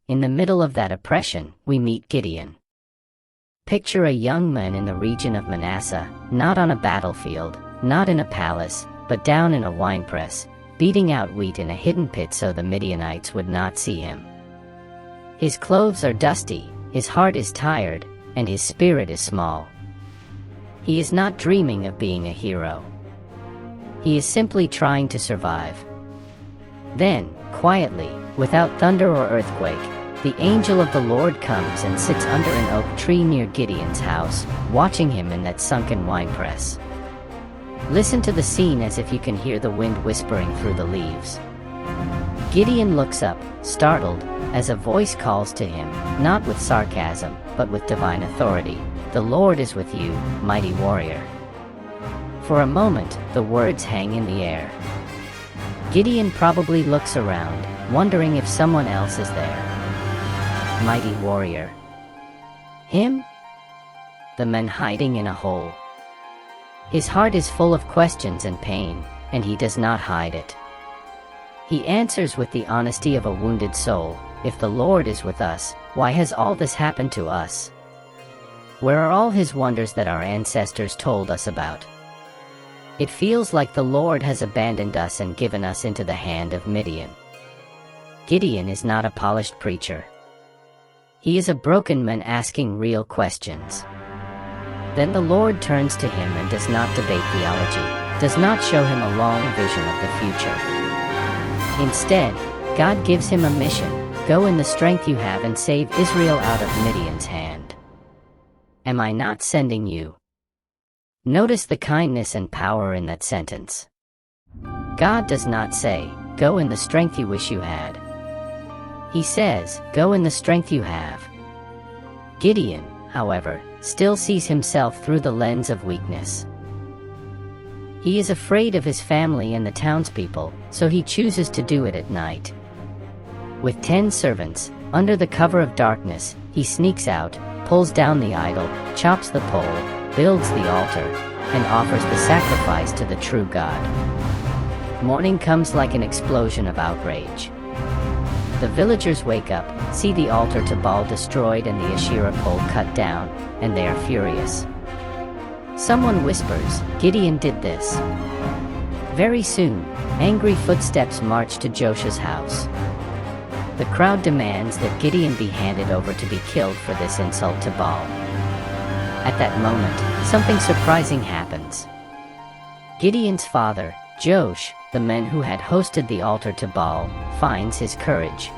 in the middle of that oppression, we meet Gideon. Picture a young man in the region of Manasseh, not on a battlefield, not in a palace, but down in a winepress, beating out wheat in a hidden pit so the Midianites would not see him. His clothes are dusty, his heart is tired, and his spirit is small. He is not dreaming of being a hero. He is simply trying to survive. Then, quietly, without thunder or earthquake, the angel of the Lord comes and sits under an oak tree near Gideon's house, watching him in that sunken winepress. Listen to the scene as if you can hear the wind whispering through the leaves. Gideon looks up, startled, as a voice calls to him, not with sarcasm, but with divine authority. "The Lord is with you, mighty warrior." For a moment, the words hang in the air. Gideon probably looks around, wondering if someone else is there. Mighty warrior. Him? The man hiding in a hole. His heart is full of questions and pain, and he does not hide it. He answers with the honesty of a wounded soul, "If the Lord is with us, why has all this happened to us? Where are all his wonders that our ancestors told us about? It feels like the Lord has abandoned us and given us into the hand of Midian." Gideon is not a polished preacher. He is a broken man asking real questions. Then the Lord turns to him and does not debate theology, does not show him a long vision of the future. Instead, God gives him a mission: go in the strength you have and save Israel out of Midian's hand. Am I not sending you? Notice the kindness and power in that sentence. God does not say, "Go in the strength you wish you had." He says, "Go in the strength you have." Gideon, however, still sees himself through the lens of weakness. He is afraid of his family and the townspeople, so he chooses to do it at night. With 10 servants, under the cover of darkness, he sneaks out, pulls down the idol, chops the pole, builds the altar, and offers the sacrifice to the true God. Morning comes like an explosion of outrage. The villagers wake up, see the altar to Baal destroyed and the Asherah pole cut down, and they are furious. Someone whispers, "Gideon did this." Very soon, angry footsteps march to Joshua's house. The crowd demands that Gideon be handed over to be killed for this insult to Baal. At that moment, something surprising happens. Gideon's father, Josh, the man who had hosted the altar to Baal, finds his courage.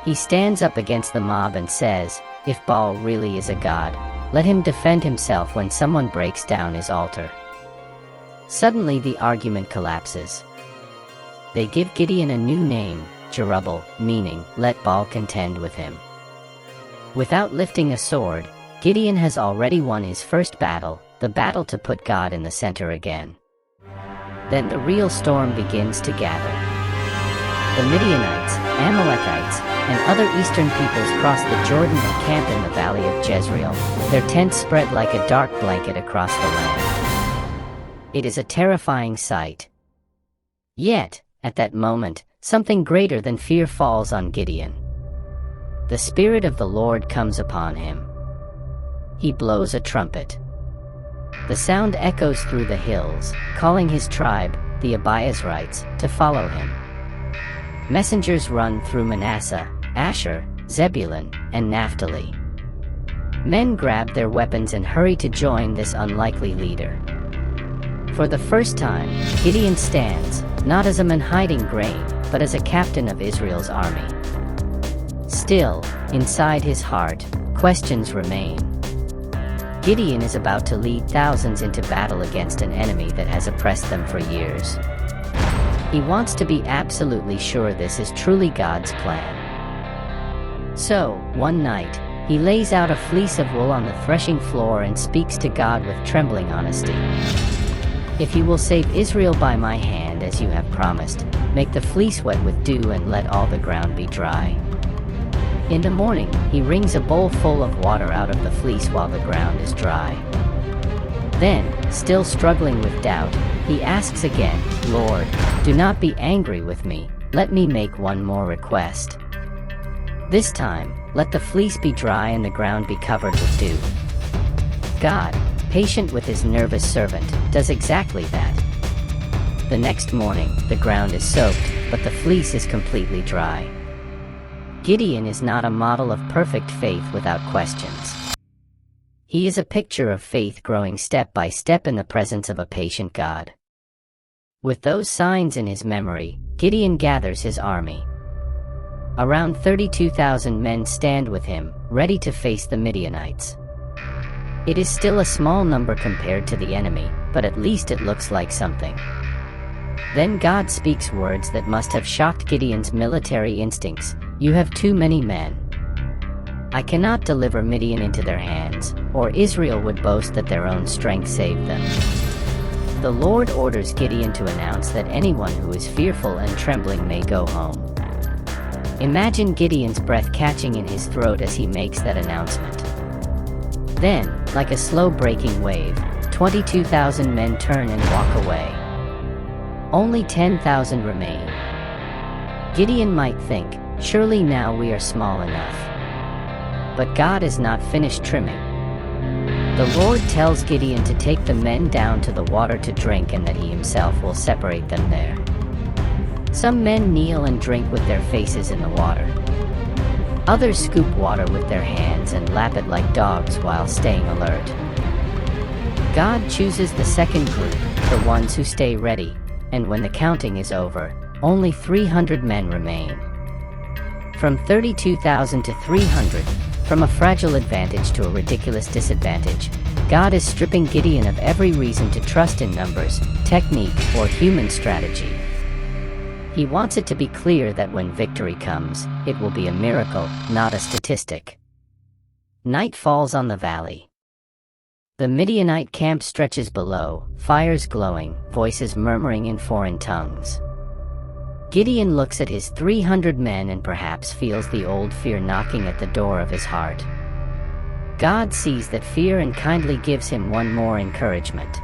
He stands up against the mob and says, "If Baal really is a god, let him defend himself when someone breaks down his altar." Suddenly the argument collapses. They give Gideon a new name, Jerubbaal, meaning, "Let Baal contend with him." Without lifting a sword, Gideon has already won his first battle, the battle to put God in the center again. Then the real storm begins to gather. The Midianites, Amalekites, and other eastern peoples cross the Jordan and camp in the valley of Jezreel, their tents spread like a dark blanket across the land. It is a terrifying sight. Yet, at that moment, something greater than fear falls on Gideon. The Spirit of the Lord comes upon him. He blows a trumpet. The sound echoes through the hills, calling his tribe, the Abiezrites, to follow him. Messengers run through Manasseh, Asher, Zebulun, and Naphtali. Men grab their weapons and hurry to join this unlikely leader. For the first time, Gideon stands, not as a man hiding grain, but as a captain of Israel's army. Still, inside his heart, questions remain. Gideon is about to lead thousands into battle against an enemy that has oppressed them for years. He wants to be absolutely sure this is truly God's plan. So, one night, he lays out a fleece of wool on the threshing floor and speaks to God with trembling honesty. "If you will save Israel by my hand as you have promised, make the fleece wet with dew and let all the ground be dry." In the morning, he wrings a bowl full of water out of the fleece while the ground is dry. Then, still struggling with doubt, he asks again, "Lord, do not be angry with me, let me make one more request." This time, let the fleece be dry and the ground be covered with dew. God, patient with his nervous servant, does exactly that. The next morning, the ground is soaked, but the fleece is completely dry. Gideon is not a model of perfect faith without questions. He is a picture of faith growing step by step in the presence of a patient God. With those signs in his memory, Gideon gathers his army. Around 32,000 men stand with him, ready to face the Midianites. It is still a small number compared to the enemy, but at least it looks like something. Then God speaks words that must have shocked Gideon's military instincts. You have too many men. I cannot deliver Midian into their hands, or Israel would boast that their own strength saved them. The Lord orders Gideon to announce that anyone who is fearful and trembling may go home. Imagine Gideon's breath catching in his throat as he makes that announcement. Then, like a slow breaking wave, 22,000 men turn and walk away. Only 10,000 remain. Gideon might think, surely now we are small enough. But God is not finished trimming. The Lord tells Gideon to take the men down to the water to drink and that he himself will separate them there. Some men kneel and drink with their faces in the water. Others scoop water with their hands and lap it like dogs while staying alert. God chooses the second group, the ones who stay ready, and when the counting is over, only 300 men remain. From 32,000 to 300, from a fragile advantage to a ridiculous disadvantage, God is stripping Gideon of every reason to trust in numbers, technique, or human strategy. He wants it to be clear that when victory comes, it will be a miracle, not a statistic. Night falls on the valley. The Midianite camp stretches below, fires glowing, voices murmuring in foreign tongues. Gideon looks at his 300 men and perhaps feels the old fear knocking at the door of his heart. God sees that fear and kindly gives him one more encouragement.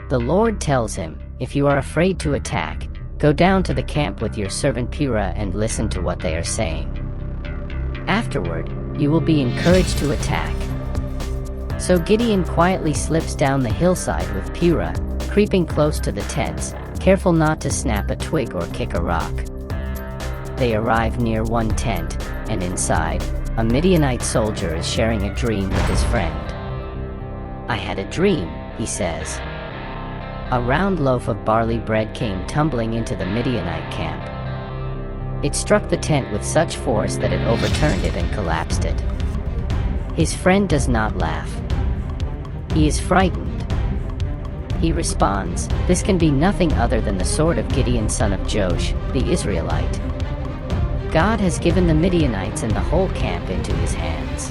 The Lord tells him, if you are afraid to attack, go down to the camp with your servant Purah and listen to what they are saying. Afterward, you will be encouraged to attack. So Gideon quietly slips down the hillside with Purah, creeping close to the tents, careful not to snap a twig or kick a rock. They arrive near one tent, and inside, a Midianite soldier is sharing a dream with his friend. I had a dream, he says. A round loaf of barley bread came tumbling into the Midianite camp. It struck the tent with such force that it overturned it and collapsed it. His friend does not laugh. He is frightened. He responds, this can be nothing other than the sword of Gideon son of Joash, the Israelite. God has given the Midianites and the whole camp into his hands.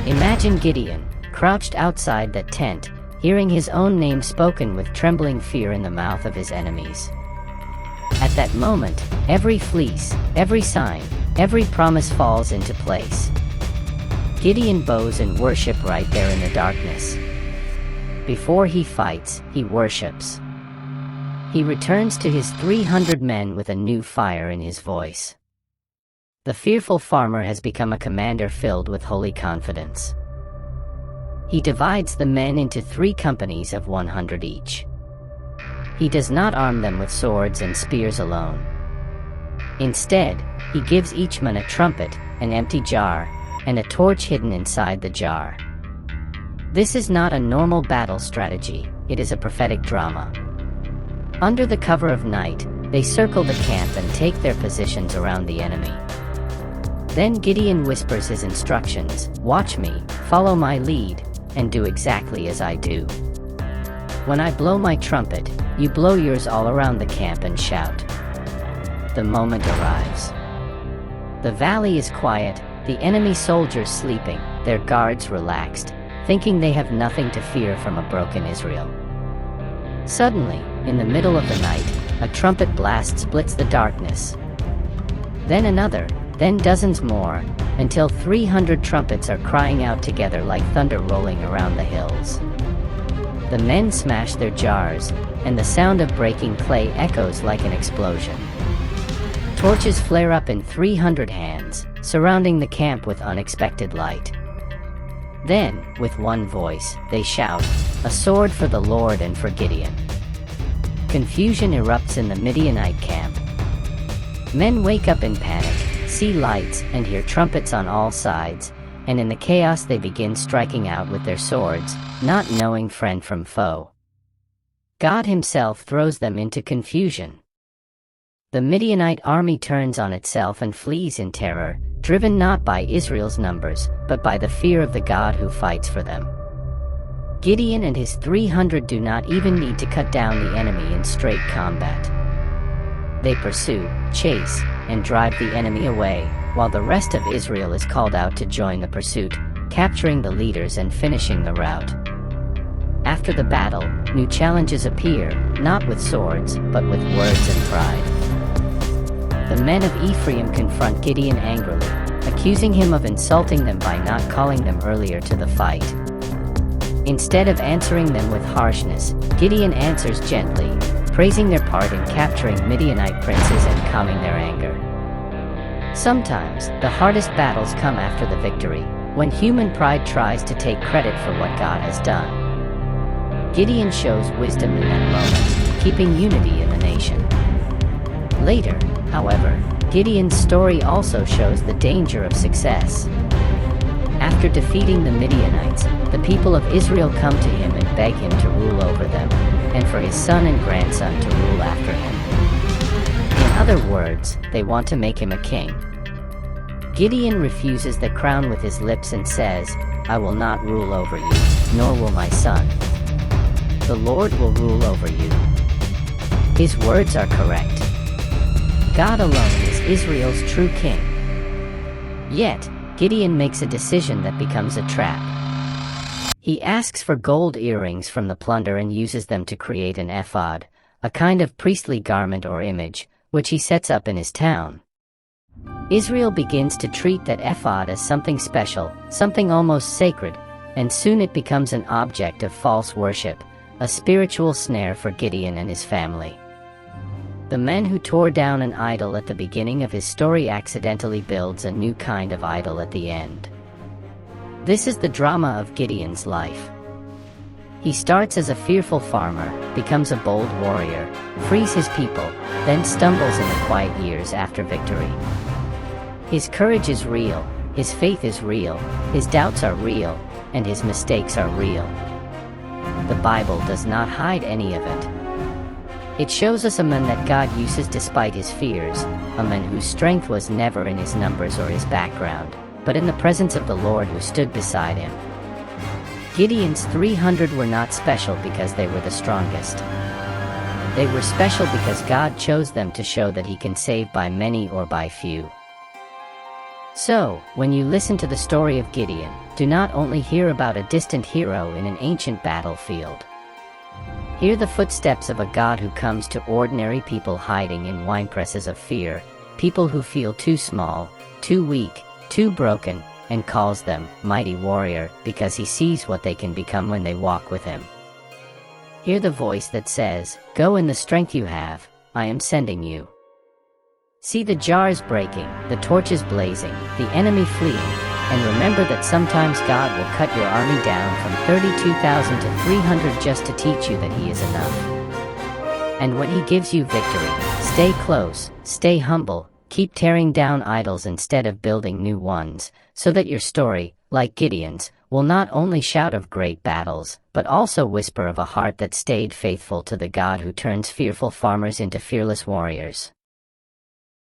Imagine Gideon, crouched outside that tent, hearing his own name spoken with trembling fear in the mouth of his enemies. At that moment, every fleece, every sign, every promise falls into place. Gideon bows in worship right there in the darkness. Before he fights, he worships. He returns to his 300 men with a new fire in his voice. The fearful farmer has become a commander filled with holy confidence. He divides the men into 3 companies of 100 each. He does not arm them with swords and spears alone. Instead, he gives each man a trumpet, an empty jar, and a torch hidden inside the jar. This is not a normal battle strategy, it is a prophetic drama. Under the cover of night, they circle the camp and take their positions around the enemy. Then Gideon whispers his instructions, watch me, follow my lead, and do exactly as I do. When I blow my trumpet, you blow yours all around the camp and shout. The moment arrives. The valley is quiet, the enemy soldiers sleeping, their guards relaxed, thinking they have nothing to fear from a broken Israel. Suddenly, in the middle of the night, a trumpet blast splits the darkness. Then another, then dozens more, until 300 trumpets are crying out together like thunder rolling around the hills. The men smash their jars, and the sound of breaking clay echoes like an explosion. Torches flare up in 300 hands, surrounding the camp with unexpected light. Then, with one voice, they shout, "A sword for the Lord and for Gideon." Confusion erupts in the Midianite camp. Men wake up in panic, see lights, and hear trumpets on all sides, and in the chaos they begin striking out with their swords, not knowing friend from foe. God himself throws them into confusion. The Midianite army turns on itself and flees in terror, driven not by Israel's numbers, but by the fear of the God who fights for them. Gideon and his 300 do not even need to cut down the enemy in straight combat. They pursue, chase, and drive the enemy away, while the rest of Israel is called out to join the pursuit, capturing the leaders and finishing the rout. After the battle, new challenges appear, not with swords, but with words and pride. The men of Ephraim confront Gideon angrily, accusing him of insulting them by not calling them earlier to the fight. Instead of answering them with harshness, Gideon answers gently, praising their part in capturing Midianite princes and calming their anger. Sometimes, the hardest battles come after the victory, when human pride tries to take credit for what God has done. Gideon shows wisdom in that moment, keeping unity in the nation. Later, however, Gideon's story also shows the danger of success. After defeating the Midianites, the people of Israel come to him and beg him to rule over them, and for his son and grandson to rule after him. In other words, they want to make him a king. Gideon refuses the crown with his lips and says, "I will not rule over you, nor will my son. The Lord will rule over you." His words are correct. God alone is Israel's true king. Yet, Gideon makes a decision that becomes a trap. He asks for gold earrings from the plunder and uses them to create an ephod, a kind of priestly garment or image, which he sets up in his town. Israel begins to treat that ephod as something special, something almost sacred, and soon it becomes an object of false worship, a spiritual snare for Gideon and his family. The man who tore down an idol at the beginning of his story accidentally builds a new kind of idol at the end. This is the drama of Gideon's life. He starts as a fearful farmer, becomes a bold warrior, frees his people, then stumbles in the quiet years after victory. His courage is real, his faith is real, his doubts are real, and his mistakes are real. The Bible does not hide any of it. It shows us a man that God uses despite his fears, a man whose strength was never in his numbers or his background, but in the presence of the Lord who stood beside him. Gideon's 300 were not special because they were the strongest. They were special because God chose them to show that he can save by many or by few. So, when you listen to the story of Gideon, do not only hear about a distant hero in an ancient battlefield. Hear the footsteps of a God who comes to ordinary people hiding in winepresses of fear, people who feel too small, too weak, too broken, and calls them mighty warrior because he sees what they can become when they walk with him. Hear the voice that says, "Go in the strength you have, I am sending you." See the jars breaking, the torches blazing, the enemy fleeing, and remember that sometimes God will cut your army down from 32,000 to 300 just to teach you that he is enough. And when he gives you victory, stay close, stay humble, keep tearing down idols instead of building new ones, so that your story, like Gideon's, will not only shout of great battles, but also whisper of a heart that stayed faithful to the God who turns fearful farmers into fearless warriors.